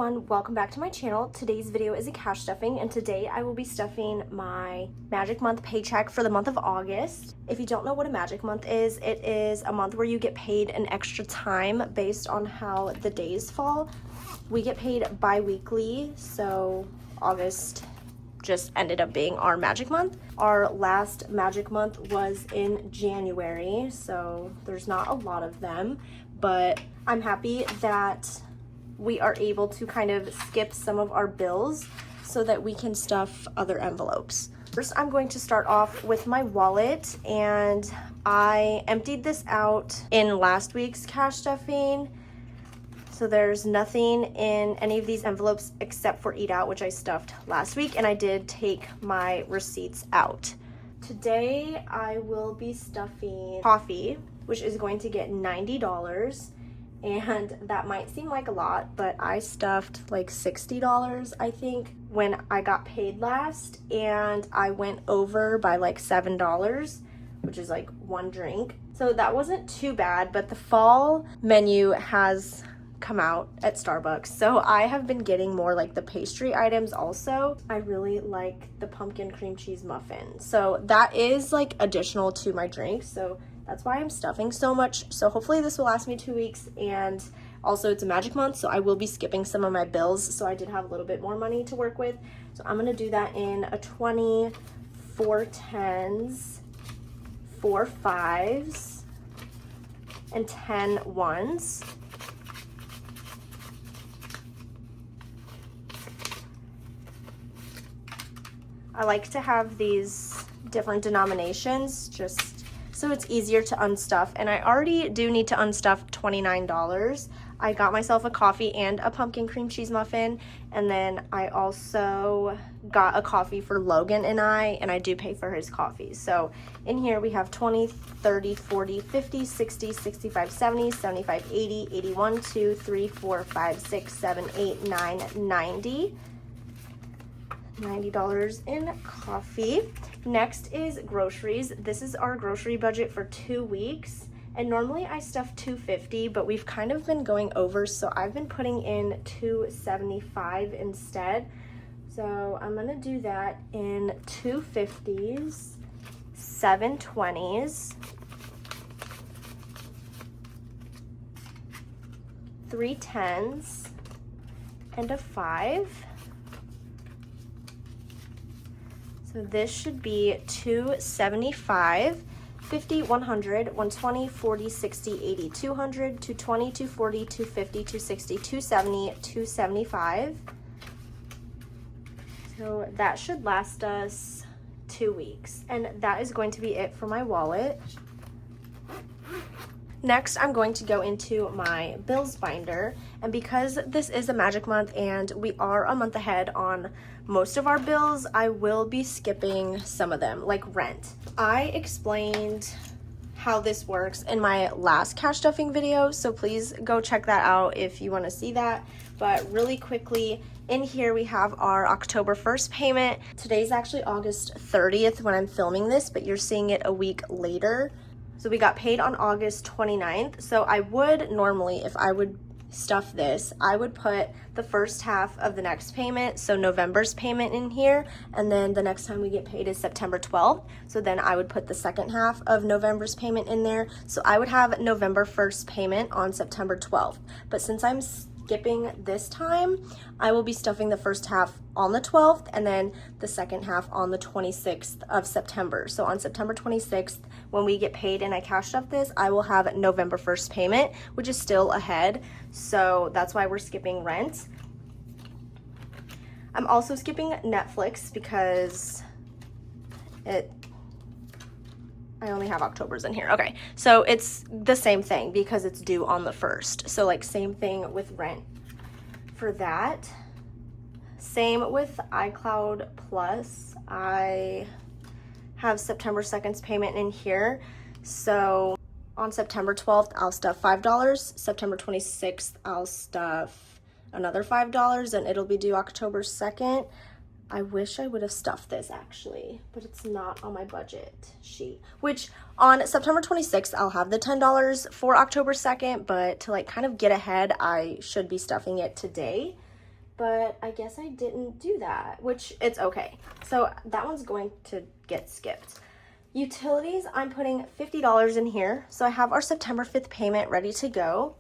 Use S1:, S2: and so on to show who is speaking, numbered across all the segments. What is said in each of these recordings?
S1: everyone, welcome back to my channel. Today's video is a cash stuffing, and today I will be stuffing my Magic Month paycheck for the month of August. If you don't know what a Magic Month is, it is a month where you get paid an extra time based on how the days fall. We get paid bi-weekly, so August just ended up being our Magic Month. Our last Magic Month was in January, so there's not a lot of them, but I'm happy that we are able to kind of skip some of our bills so that we can stuff other envelopes. First, I'm going to start off with my wallet, and I emptied this out in last week's cash stuffing. So there's nothing in any of these envelopes except for Eat Out, which I stuffed last week, and I did take my receipts out. Today, I will be stuffing coffee, which is going to get $90. And that might seem like a lot, but I stuffed like $60, I think, when I got paid last, and I went over by like $7, which is like one drink. So that wasn't too bad, but the fall menu has come out at Starbucks, so I have been getting more like the pastry items also. I really like the pumpkin cream cheese muffin, so that is like additional to my drink, so that's why I'm stuffing so much. So hopefully this will last me 2 weeks, and also it's a Magic Month, so I will be skipping some of my bills, so I did have a little bit more money to work with. So I'm gonna do that in a 20, 4 10s, 4 5s, and 10 1s. I like to have these different denominations just so it's easier to unstuff, and I already do need to unstuff $29. I got myself a coffee and a pumpkin cream cheese muffin, and then I also got a coffee for Logan and I do pay for his coffee. So in here we have 20, 30, 40, 50, 60, 65, 70, 75, 80, 81, 2, 3, 4, 5, 6, 7, 8, 9, 90. $90 in coffee. Next is groceries. This is our grocery budget for 2 weeks, and normally I stuff $250, but we've kind of been going over, so I've been putting in $275 instead. So I'm gonna do that in 250s, 7 20s, 3 10s, and a 5. So this should be $275, 50, 100, 120, 40, 60, 80, 200, 220, 240, 250, 260, 270, 275. So that should last us 2 weeks. And that is going to be it for my wallet. Next, I'm going to go into my bills binder, and because this is a Magic Month and we are a month ahead on most of our bills, I will be skipping some of them, like rent. I explained how this works in my last cash stuffing video, so please go check that out if you want to see that. But really quickly, in here we have our October 1st payment. Today's actually August 30th when I'm filming this, but you're seeing it a week later. So we got paid on August 29th. So I would normally, if I would stuff this, I would put the first half of the next payment, so November's payment, in here, and then the next time we get paid is September 12th. So then I would put the second half of November's payment in there. So I would have November 1st payment on September 12th. But since I'm skipping this time, I will be stuffing the first half on the 12th and then the second half on the 26th of September. So on September 26th, when we get paid and I cash stuff this, I will have November 1st payment, which is still ahead. So that's why we're skipping rent. I'm also skipping Netflix because I only have October's in here. Okay, so it's the same thing because it's due on the 1st. So like same thing with rent for that. Same with iCloud Plus. I have September 2nd's payment in here. So on September 12th, I'll stuff $5. September 26th, I'll stuff another $5, and it'll be due October 2nd. I wish I would have stuffed this actually, but it's not on my budget sheet, which on September 26th, I'll have the $10 for October 2nd, but to like kind of get ahead, I should be stuffing it today. but I guess I didn't do that, which it's okay. So that one's going to get skipped. Utilities, I'm putting $50 in here. So I have our September 5th payment ready to go.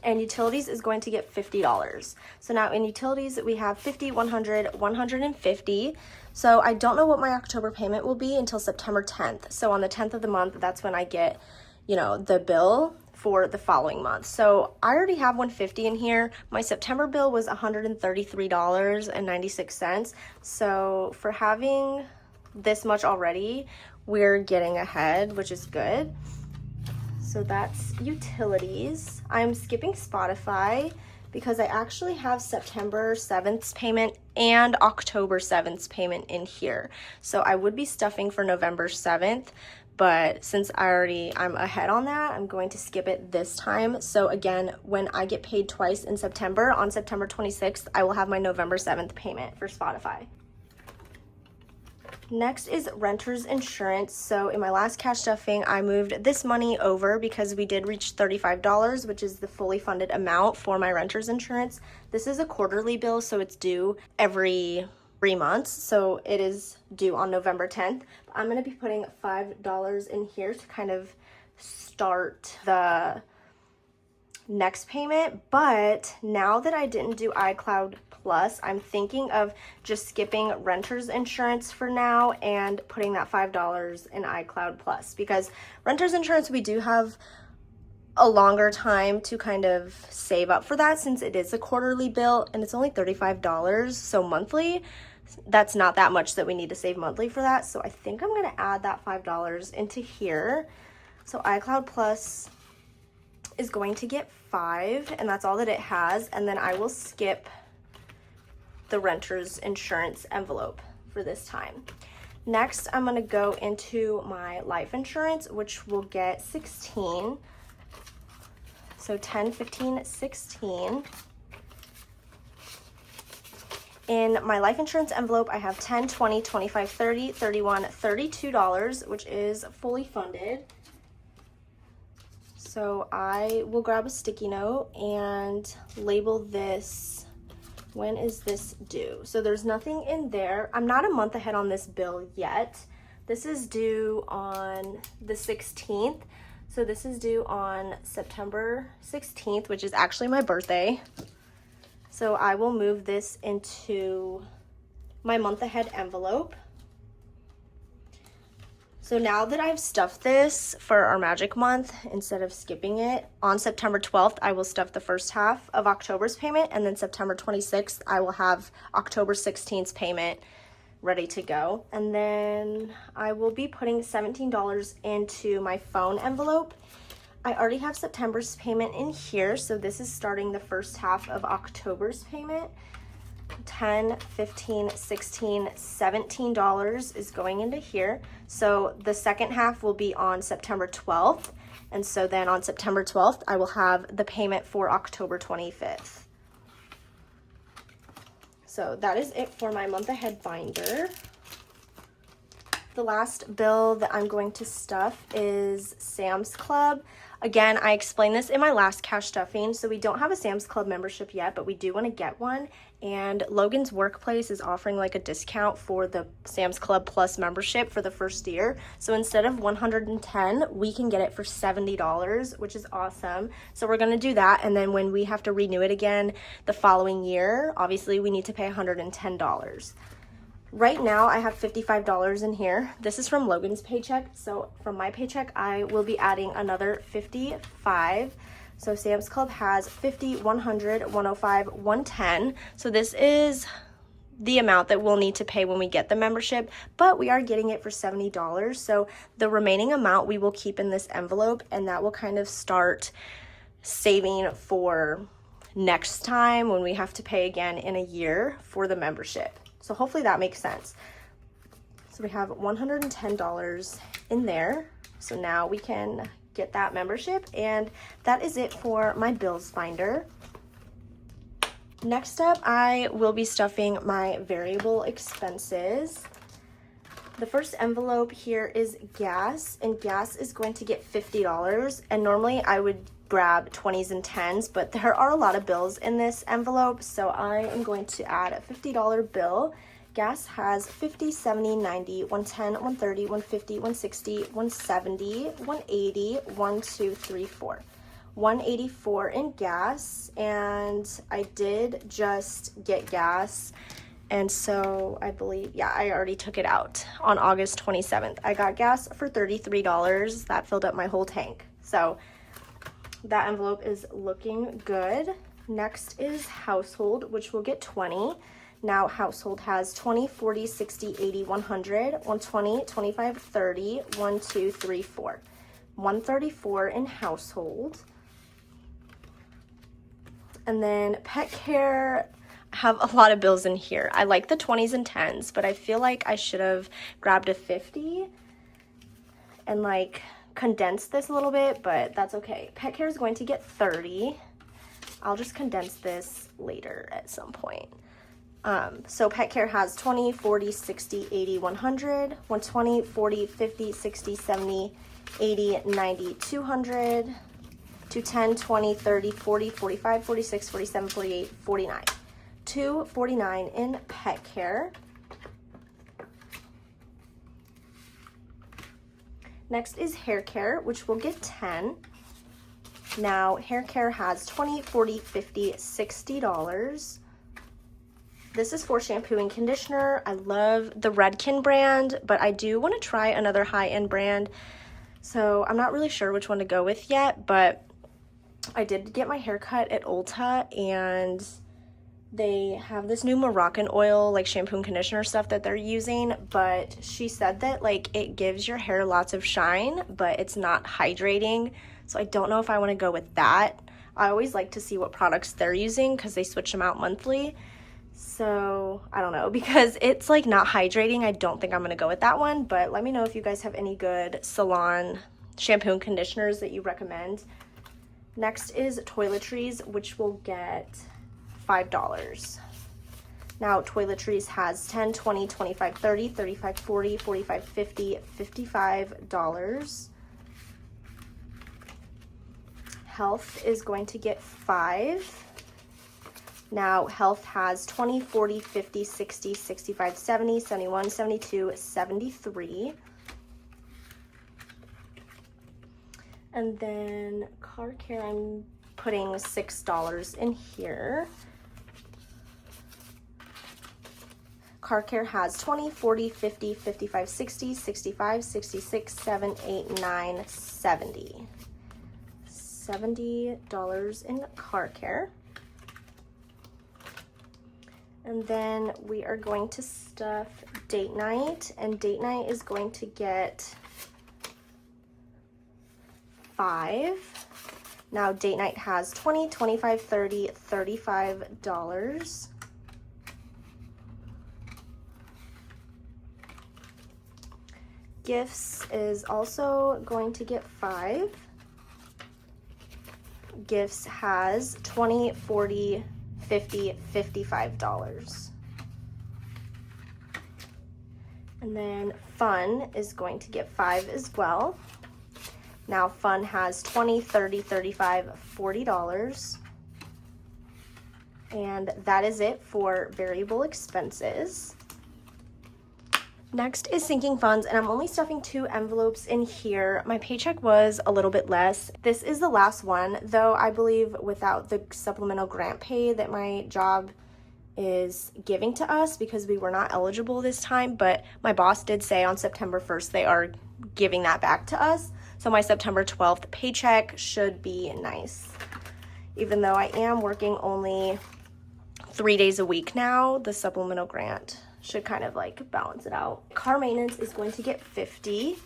S1: And utilities is going to get $50. So now in utilities, we have 50, 100, 150. So I don't know what my October payment will be until September 10th. So on the 10th of the month, that's when I get, you know, the bill for the following month. So I already have 150 in here. My September bill was $133.96. So for having this much already, we're getting ahead, which is good. So that's utilities. I'm skipping Spotify because I actually have September 7th's payment and October 7th's payment in here. So I would be stuffing for November 7th, but since I'm ahead on that, I'm going to skip it this time. So again, when I get paid twice in September, on September 26th, I will have my November 7th payment for Spotify. Next is renter's insurance. So in my last cash stuffing, I moved this money over because we did reach $35, which is the fully funded amount for my renter's insurance. This is a quarterly bill, so it's due every 3 months. So it is due on November 10th. I'm going to be putting $5 in here to kind of start the next payment. But now that I didn't do iCloud Plus, I'm thinking of just skipping renter's insurance for now and putting that $5 in iCloud Plus, because renter's insurance, we do have a longer time to kind of save up for that since it is a quarterly bill and it's only $35. So monthly, that's not that much that we need to save monthly for that. So I think I'm going to add that $5 into here. So iCloud Plus is going to get $5, and that's all that it has. And then I will skip the renter's insurance envelope for this time. Next, I'm going to go into my life insurance, which will get 16. So 10, 15, 16. In my life insurance envelope, I have 10, 20, 25, 30, 31, $32, which is fully funded. So I will grab a sticky note and label this. When is this due? So there's nothing in there. I'm not a month ahead on this bill yet. This is due on the 16th. So this is due on September 16th, which is actually my birthday. So I will move this into my month ahead envelope. So now that I've stuffed this for our magic month, instead of skipping it, on September 12th, I will stuff the first half of October's payment, and then September 26th, I will have October 16th's payment ready to go. And then I will be putting $17 into my phone envelope. I already have September's payment in here, so this is starting the first half of October's payment. 10, 15, 16, $17 is going into here. So the second half will be on September 12th. And so then on September 12th, I will have the payment for October 25th. So that is it for my month ahead binder. The last bill that I'm going to stuff is Sam's Club. Again, I explained this in my last cash stuffing, so we don't have a Sam's Club membership yet, but we do want to get one. And Logan's Workplace is offering like a discount for the Sam's Club Plus membership for the first year. So instead of $110, we can get it for $70, which is awesome. So we're going to do that. And then when we have to renew it again the following year, obviously we need to pay $110. Right now, I have $55 in here. This is from Logan's paycheck. So from my paycheck, I will be adding another $55. So Sam's Club has $50, $100, $105, $110. So this is the amount that we'll need to pay when we get the membership, but we are getting it for $70. So the remaining amount we will keep in this envelope, and that will kind of start saving for next time when we have to pay again in a year for the membership. So hopefully that makes sense. So we have $110 in there. So now we can get that membership, and that is it for my bills binder. Next up, I will be stuffing my variable expenses. The first envelope here is gas, and gas is going to get $50. And normally I would grab 20s and 10s, but there are a lot of bills in this envelope, so I am going to add a $50 bill. Gas has 50, 70, 90, 110, 130, 150, 160, 170, 180, 1, 2, 3, 4. 184 in gas, and I did just get gas. And so I believe, yeah, I already took it out on August 27th. I got gas for $33. That filled up my whole tank. So that envelope is looking good. Next is household, which will get 20. Now household has 20, 40, 60, 80, 100, 120, 25, 30, 1, 2, 3, 4. 134 in household. And then pet care, I have a lot of bills in here. I like the 20s and 10s, but I feel like I should have grabbed a 50 and like condensed this a little bit, but that's okay. Pet care is going to get 30. I'll just condense this later at some point. So pet care has 20, 40, 60, 80, 100, 120, 40, 50, 60, 70, 80, 90, 200, 210, 20, 30, 40, 45, 46, 47, 48, 49. 249 in pet care. Next is hair care, which will get 10. Now hair care has 20, 40, 50, $60. This is for shampoo and conditioner. I love the Redken brand, but I do want to try another high-end brand. So I'm not really sure which one to go with yet, but I did get my hair cut at Ulta, and they have this new Moroccan oil, like shampoo and conditioner stuff that they're using, but she said that like it gives your hair lots of shine, but it's not hydrating. So I don't know if I want to go with that. I always like to see what products they're using because they switch them out monthly. So I don't know, because it's like not hydrating. I don't think I'm going to go with that one, but let me know if you guys have any good salon shampoo and conditioners that you recommend. Next is toiletries, which will get $5. Now toiletries has 10, 20, 25, 30, 35, 40, 45, 50, $55. Health is going to get 5. Now health has 20, 40, 50, 60, 65, 70, 71, 72, 73. And then car care, I'm putting $6 in here. Car care has 20, 40, 50, 55, 60, 65, 66, 7, 8, 9, 70. $70 in car care. And then we are going to stuff date night, and date night is going to get 5. Now date night has 20, 25, 30, $35. Gifts is also going to get 5. Gifts has 20, 40, 50, $55. And then fun is going to get 5 as well. Now fun has 20, 30, 35, $40. And that is it for variable expenses. Next is sinking funds, and I'm only stuffing 2 envelopes in here. My paycheck was a little bit less. This is the last one, though I believe without the supplemental grant pay that my job is giving to us, because we were not eligible this time, but my boss did say on September 1st they are giving that back to us. So my September 12th paycheck should be nice. Even though I am working only 3 days a week now, the supplemental grant should kind of like balance it out. Car maintenance is going to get 50.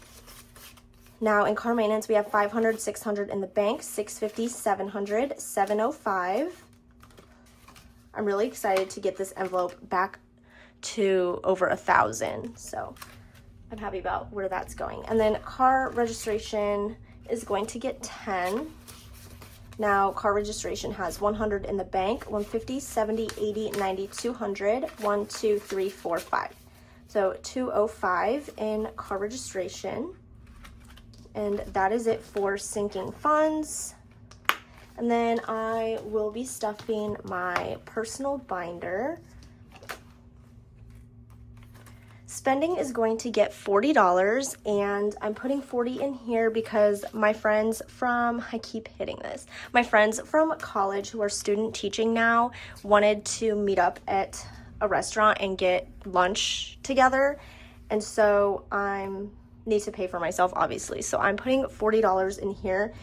S1: Now in car maintenance, we have 500, 600 in the bank, 650, 700, 705. I'm really excited to get this envelope back to over 1,000. So I'm happy about where that's going. And then car registration is going to get 10. Now, car registration has 100 in the bank, 150, 70, 80, 90, 200, 1, 2, 3, 4, 5. So $205 in car registration. And that is it for sinking funds. And then I will be stuffing my personal binder. Spending is going to get $40, and I'm putting 40 in here because my friends from, I keep hitting this, my friends from college who are student teaching now wanted to meet up at a restaurant and get lunch together. And so I need to pay for myself, obviously. So I'm putting $40 in here.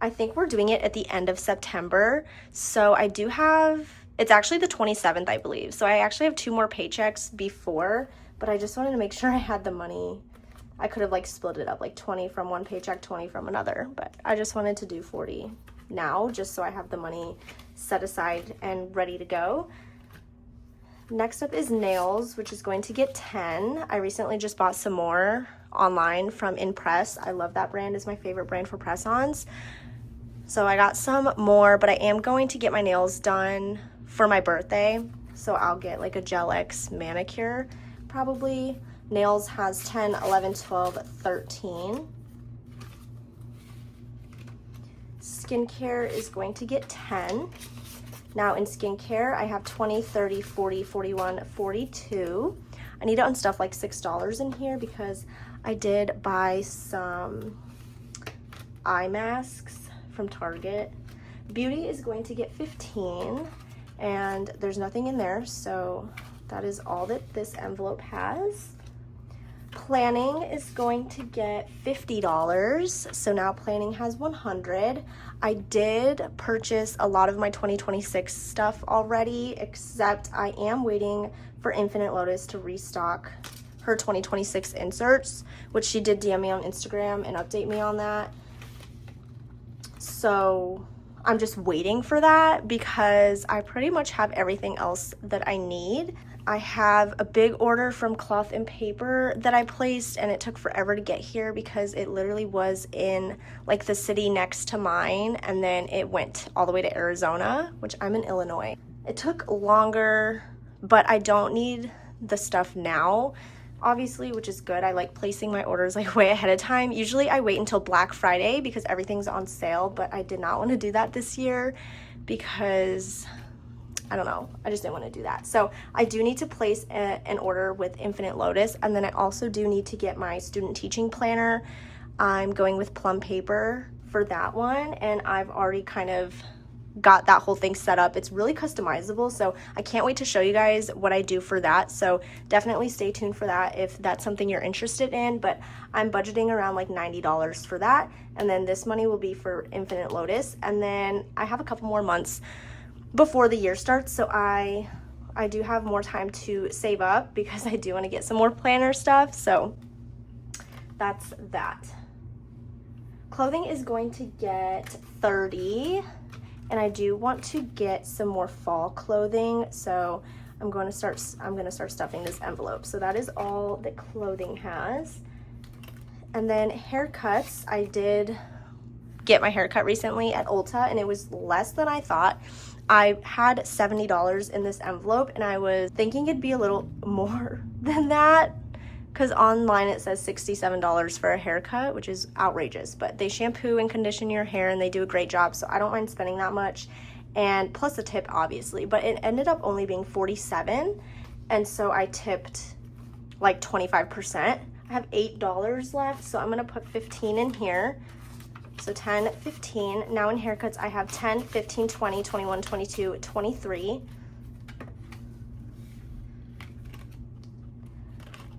S1: I think we're doing it at the end of September. So I do have, it's actually the 27th, I believe. So I actually have 2 more paychecks before, but I just wanted to make sure I had the money. I could have like split it up, like 20 from one paycheck, 20 from another, but I just wanted to do 40 now just so I have the money set aside and ready to go. Next up is nails, which is going to get 10. I recently just bought some more online from Impress. I love that brand. It's my favorite brand for press-ons. So I got some more, but I am going to get my nails done for my birthday. So I'll get like a Gel X manicure probably. Nails has 10, 11, 12, 13. Skincare is going to get 10. Now in skincare, I have 20, 30, 40, 41, 42. I need to unstuff like $6 in here because I did buy some eye masks from Target. Beauty is going to get 15, and there's nothing in there, so that is all that this envelope has. Planning is going to get $50, so now planning has 100. I did purchase a lot of my 2026 stuff already, except I am waiting for Infinite Lotus to restock her 2026 inserts, which she did DM me on Instagram and update me on that. So I'm just waiting for that because I pretty much have everything else that I need. I have a big order from Cloth and Paper that I placed, and it took forever to get here because it literally was in like the city next to mine, and then it went all the way to Arizona, which I'm in Illinois. It took longer, but I don't need the stuff now, obviously, which is good. I like placing my orders like way ahead of time. Usually I wait until Black Friday because everything's on sale, but I did not want to do that this year because I don't know, I just didn't want to do that. So I do need to place an order with Infinite Lotus, and then I also do need to get my student teaching planner. I'm going with Plum Paper for that one, and I've already kind of got that whole thing set up. It's really customizable, so I can't wait to show you guys what I do for that. So definitely stay tuned for that if that's something you're interested in, but I'm budgeting around like $90 for that, and then this money will be for Infinite Lotus, and then I have a couple more months before the year starts, so I do have more time to save up because I do want to get some more planner stuff. So that's that. Clothing is going to get 30, and I do want to get some more fall clothing, so I'm going to start stuffing this envelope. So that is all that clothing has. And then haircuts, I did get my haircut recently at Ulta, and it was less than I thought. I had $70 in this envelope, and I was thinking it'd be a little more than that because online it says $67 for a haircut, which is outrageous, but they shampoo and condition your hair and they do a great job, so I don't mind spending that much, and plus a tip obviously, but it ended up only being $47, and so I tipped like 25%. I have $8 left, so I'm gonna put 15 in here. So 10, 15. Now in haircuts, I have 10, 15, 20, 21, 22, 23.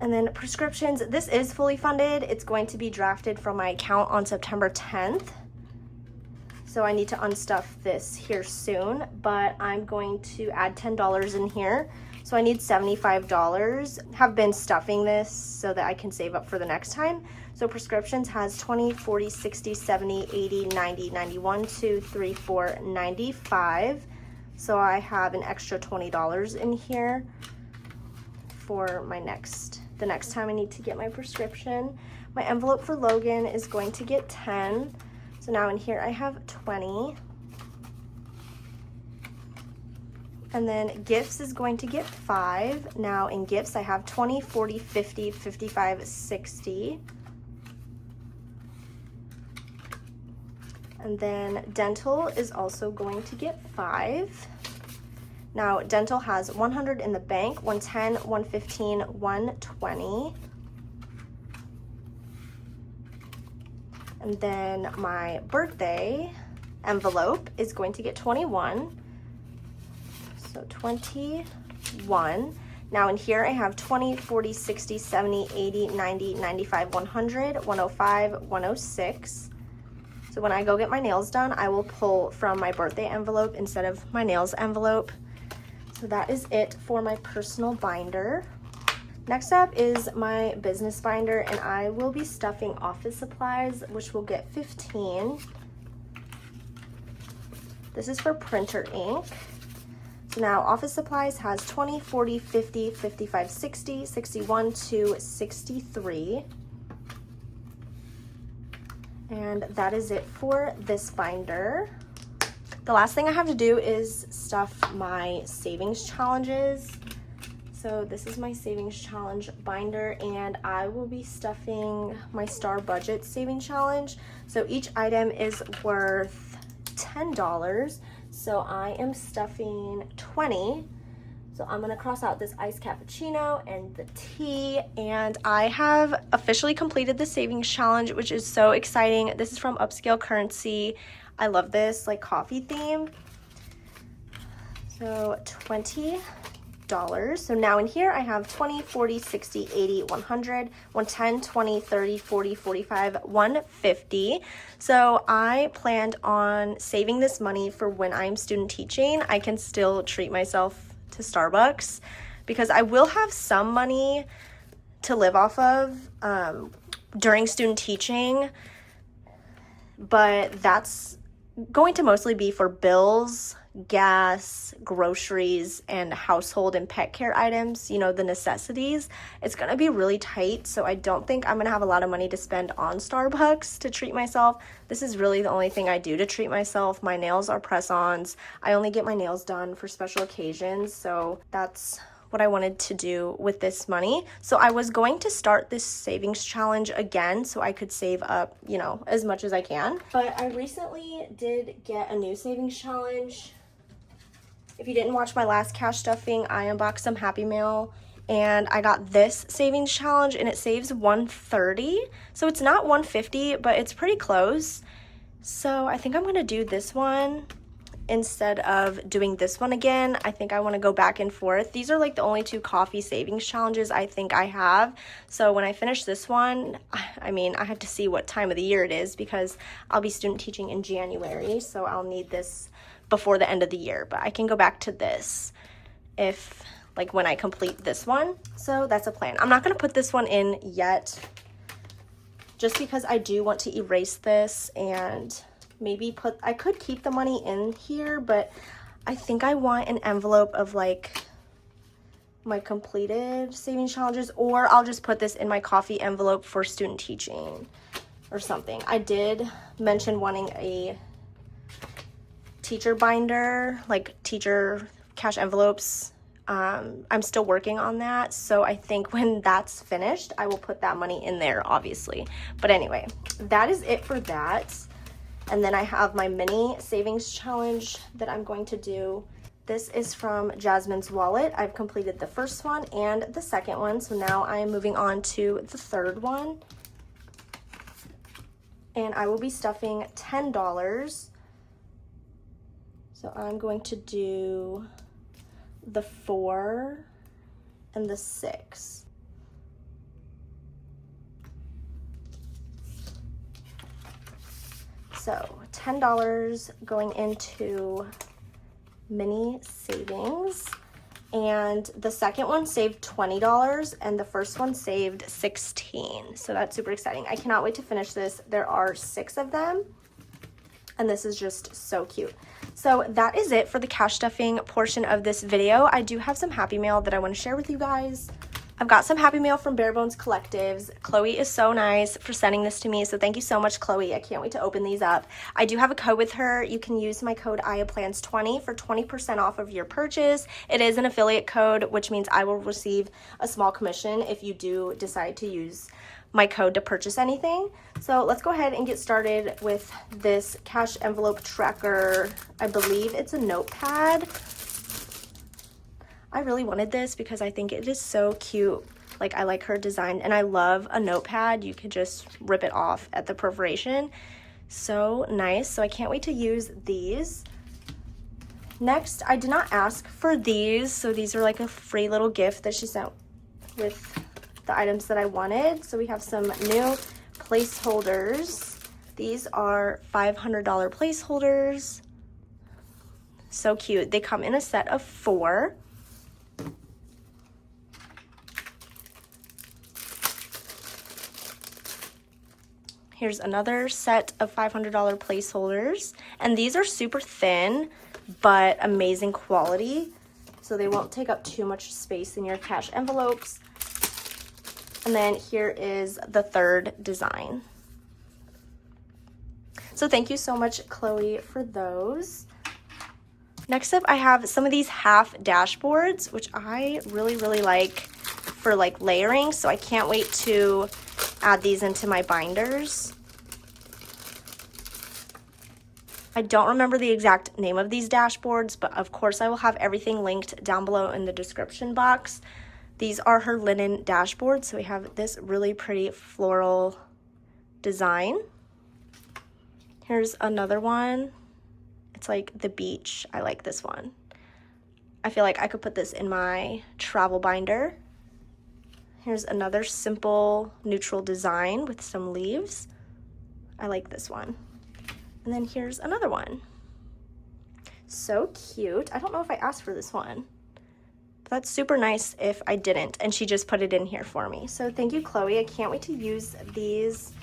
S1: And then prescriptions, this is fully funded. It's going to be drafted from my account on September 10th. So I need to unstuff this here soon, but I'm going to add $10 in here. So I need $75. Have been stuffing this so that I can save up for the next time. So prescriptions has 20, 40, 60, 70, 80, 90, 91, 2, 3, 4, 95. So I have an extra $20 in here for the next time I need to get my prescription. My envelope for Logan is going to get 10. So now in here I have 20. And then gifts is going to get 5. Now in gifts I have 20, 40, 50, 55, 60. And then dental is also going to get 5. Now dental has 100 in the bank, 110, 115, 120. And then my birthday envelope is going to get 21. So 21. Now in here I have 20, 40, 60, 70, 80, 90, 95, 100, 105, 106. So when I go get my nails done, I will pull from my birthday envelope instead of my nails envelope. So that is it for my personal binder. Next up is my business binder, and I will be stuffing office supplies, which will get 15. This is for printer ink. So now office supplies has 20, 40, 50, 55, 60, 61 to 63. And that is it for this binder. The last thing I have to do is stuff my savings challenges. So this is my savings challenge binder, and I will be stuffing my Star Budget savings challenge. So each item is worth $10. So I am stuffing 20. So I'm gonna cross out this iced cappuccino and the tea, and I have officially completed the savings challenge, which is so exciting. This is from Upscale Currency. I love this like coffee theme. So $20. So now in here I have 20, 40, 60, 80, 100, 110, 20, 30, 40, 45, 150. So I planned on saving this money for when I'm student teaching. I can still treat myself to Starbucks because I will have some money to live off of during student teaching, but that's going to mostly be for bills, gas, groceries, and household and pet care items, you know, the necessities. It's gonna be really tight, so I don't think I'm gonna have a lot of money to spend on Starbucks to treat myself. This is really the only thing I do to treat myself. My nails are press-ons. I only get my nails done for special occasions, so that's what I wanted to do with this money. So I was going to start this savings challenge again so I could save up, you know, as much as I can. But I recently did get a new savings challenge. If you didn't watch my last cash stuffing, I unboxed some Happy Mail, and I got this savings challenge, and it saves $130. So it's not $150, but it's pretty close. So I think I'm gonna do this one instead of doing this one again. I think I want to go back and forth. These are like the only 2 coffee savings challenges I think I have. So when I finish this one, I mean, I have to see what time of the year it is because I'll be student teaching in January, so I'll need this before the end of the year. But I can go back to this if, like, when I complete this one. So that's a plan. I'm not going to put this one in yet just because I do want to erase this and maybe I could keep the money in here, but I think I want an envelope of like my completed savings challenges, or I'll just put this in my coffee envelope for student teaching or something. I did mention wanting a teacher binder, like teacher cash envelopes. I'm still working on that, so I think when that's finished, I will put that money in there, obviously. But anyway, that is it for that. And then I have my mini savings challenge that I'm going to do. This is from Jasmine's Wallet. I've completed the first one and the second one, so now I am moving on to the third one. And I will be stuffing $10. So I'm going to do the 4 and the 6. So $10 going into mini savings, and the second one saved $20 and the first one saved $16. So that's super exciting. I cannot wait to finish this. There are 6 of them, and this is just so cute. So that is it for the cash stuffing portion of this video. I do have some Happy Mail that I want to share with you guys. I've got some Happy Mail from Bare Bones Collectives. Chloe is so nice for sending this to me, so thank you so much, Chloe. I can't wait to open these up. I do have a code with her. You can use my code IAPLANS20 for 20% off of your purchase. It is an affiliate code, which means I will receive a small commission if you do decide to use my code to purchase anything. So let's go ahead and get started with this cash envelope tracker. I believe it's a notepad. I really wanted this because I think it is so cute. Like, I like her design, and I love a notepad. You could just rip it off at the perforation. So nice. So I can't wait to use these. Next, I did not ask for these, so these are like a free little gift that she sent with the items that I wanted. So we have some new placeholders. These are $500 placeholders. So cute. They come in a set of 4. Here's another set of $500 placeholders, and these are super thin but amazing quality, so they won't take up too much space in your cash envelopes. And then here is the third design. So thank you so much, Chloe, for those. Next up, I have some of these half dashboards, which I really like for like layering, so I can't wait to add these into my binders. I don't remember the exact name of these dashboards, but of course I will have everything linked down below in the description box. These are her linen dashboards, so we have this really pretty floral design. Here's another one. It's like the beach. I like this one. I feel like I could put this in my travel binder. Here's another simple neutral design with some leaves. I like this one. And then here's another one. So cute. I don't know if I asked for this one. But that's super nice if I didn't, and she just put it in here for me. So thank you, Chloe. I can't wait to use these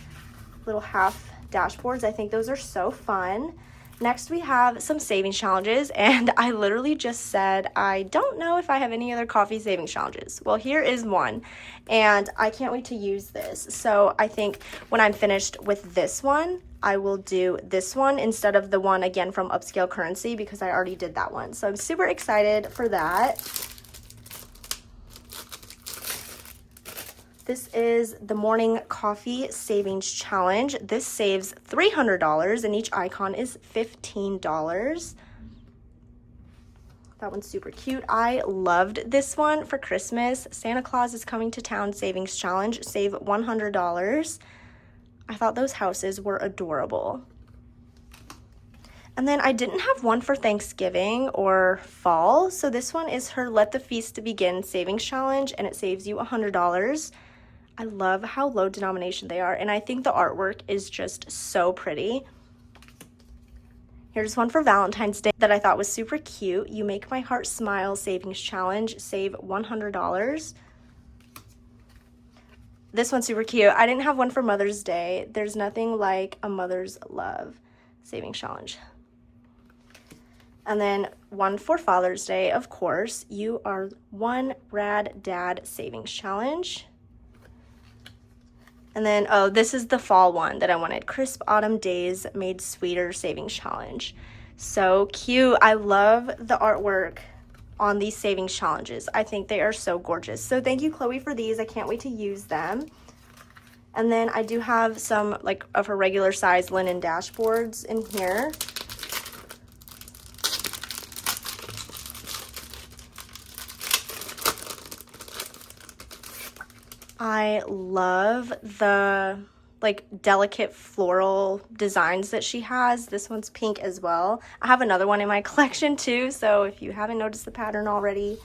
S1: little half dashboards. I think those are so fun. Next, we have some savings challenges, and I literally just said, I don't know if I have any other coffee savings challenges. Well, here is one, and I can't wait to use this. So I think when I'm finished with this one, I will do this one instead of the one again from Upscale Currency, because I already did that one. So I'm super excited for that. This is the Morning Coffee Savings Challenge. This saves $300, and each icon is $15. That one's super cute. I loved this one for Christmas. Santa Claus is Coming to Town Savings Challenge. Save $100. I thought those houses were adorable. And then I didn't have one for Thanksgiving or fall, so this one is her Let the Feast Begin Savings Challenge, and it saves you $100. I love how low denomination they are, and I think the artwork is just so pretty. Here's one for Valentine's Day that I thought was super cute. You Make My Heart Smile Savings Challenge, save $100. This one's super cute. I didn't have one for Mother's Day. There's nothing like a mother's love savings challenge. And then one for Father's Day, of course. You Are One Rad Dad Savings Challenge. And then, oh, this is the fall one that I wanted. Crisp Autumn Days Made Sweeter Savings Challenge. So cute. I love the artwork on these savings challenges. I think they are so gorgeous. So thank you, Chloe, for these. I can't wait to use them. And then I do have some like of her regular size linen dashboards in here. I love the like delicate floral designs that she has. This one's pink as well. I have another one in my collection too, so if you haven't noticed the pattern already,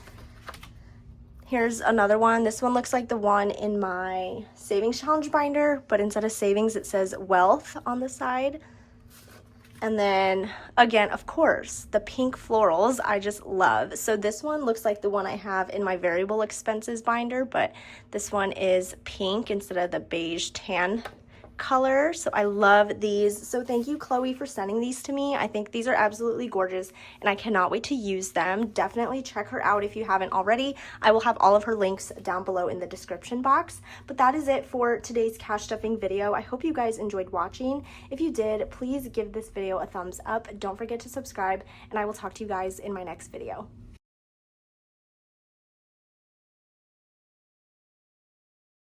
S1: here's another one. This one looks like the one in my savings challenge binder, but instead of savings it says wealth on the side. And then again, of course, the pink florals I just love. So this one looks like the one I have in my variable expenses binder, but this one is pink instead of the beige tan color. So I love these. So thank you, Chloe, for sending these to me. I think these are absolutely gorgeous and I cannot wait to use them. Definitely check her out if you haven't already. I will have all of her links down below in the description box. But that is it for today's cash stuffing video. I hope you guys enjoyed watching. If you did, please give this video a thumbs up. Don't forget to subscribe, and I will talk to you guys in my next video.